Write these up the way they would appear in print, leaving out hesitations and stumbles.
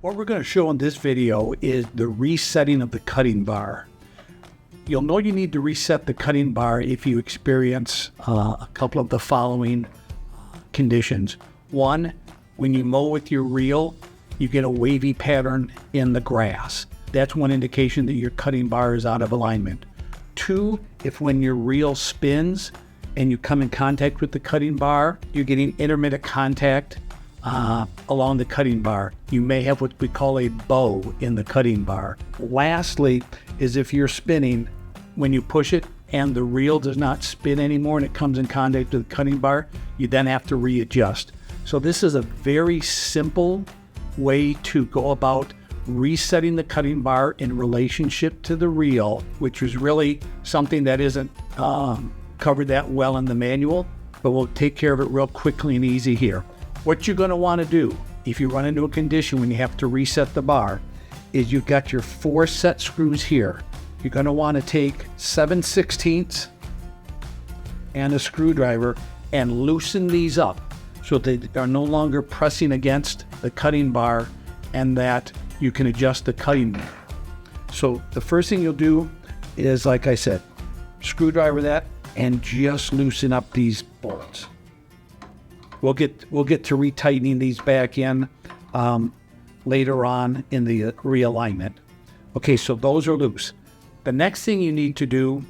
What we're going to show in this video is the resetting of the cutting bar. You'll know you need to reset the cutting bar if you experience a couple of the following conditions. One, when you mow with your reel, you get a wavy pattern in the grass. That's one indication that your cutting bar is out of alignment. Two, if when your reel spins and you come in contact with the cutting bar, you're getting intermittent contact along the cutting bar. You may have what we call a bow in the cutting bar. Lastly is if you're spinning, when you push it and the reel does not spin anymore and it comes in contact with the cutting bar, you then have to readjust. So this is a very simple way to go about resetting the cutting bar in relationship to the reel, which is really something that isn't covered that well in the manual, but we'll take care of it real quickly and easy here. What you're going to want to do if you run into a condition when you have to reset the bar is you've got your 4 set screws here. You're going to want to take 7/16 and a screwdriver and loosen these up so they are no longer pressing against the cutting bar and that you can adjust the cutting bar. So the first thing you'll do is, like I said, screwdriver that and just loosen up these bolts. We'll get to retightening these back in later on in the realignment. Okay, so those are loose. The next thing you need to do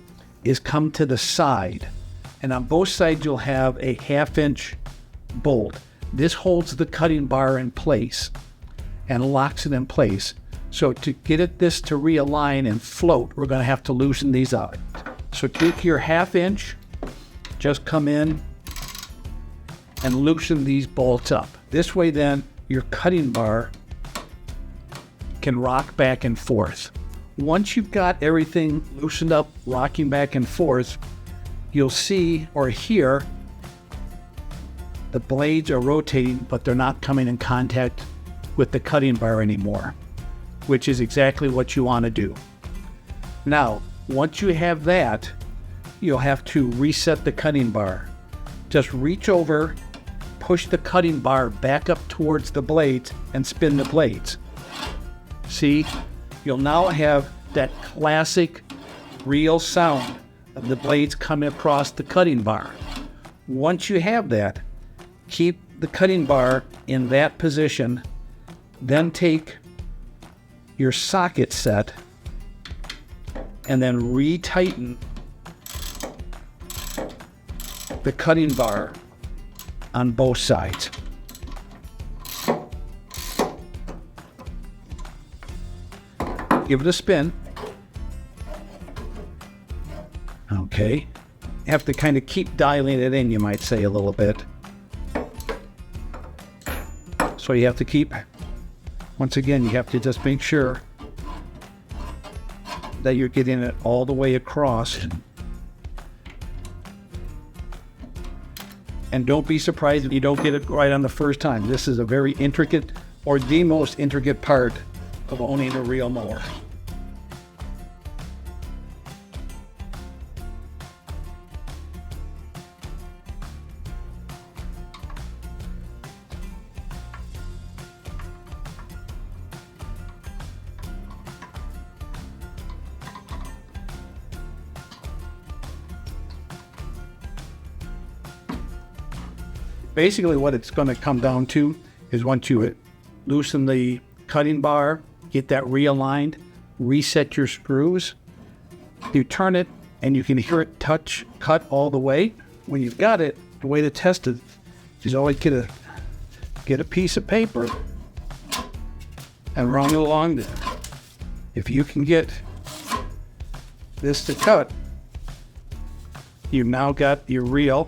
is come to the side, and on both sides you'll have a 1/2 inch bolt. This holds the cutting bar in place and locks it in place. So to get this to realign and float, we're going to have to loosen these out. So take your 1/2 inch, just come in and loosen these bolts up. This way then your cutting bar can rock back and forth. Once you've got everything loosened up, rocking back and forth, you'll see or hear the blades are rotating, but they're not coming in contact with the cutting bar anymore, which is exactly what you want to do. Now, once you have that, you'll have to reset the cutting bar. Just reach over, push the cutting bar back up towards the blades and spin the blades. See, you'll now have that classic reel sound of the blades coming across the cutting bar. Once you have that, keep the cutting bar in that position, then take your socket set and then retighten the cutting bar on both sides. Give it a spin. Okay. You have to kind of keep dialing it in, you might say, a little bit. So you have to keep, once again, you have to just make sure that you're getting it all the way across. And don't be surprised if you don't get it right on the first time. This is a very intricate, or the most intricate part of owning a reel mower. Basically what it's going to come down to is once you loosen the cutting bar, get that realigned, reset your screws, you turn it and you can hear it cut all the way. When you've got it, the way to test it is always get a piece of paper and run it along there. If you can get this to cut, you've now got your reel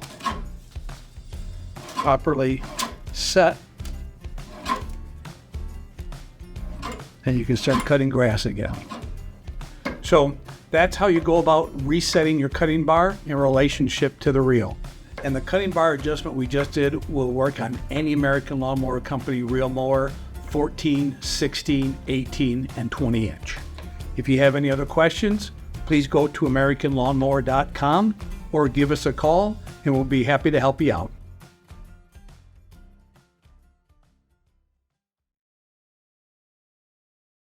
properly set, and you can start cutting grass again. So that's how you go about resetting your cutting bar in relationship to the reel. And the cutting bar adjustment we just did will work on any American Lawnmower Company reel mower, 14, 16, 18, and 20 inch. If you have any other questions, please go to AmericanLawnmower.com or give us a call and we'll be happy to help you out.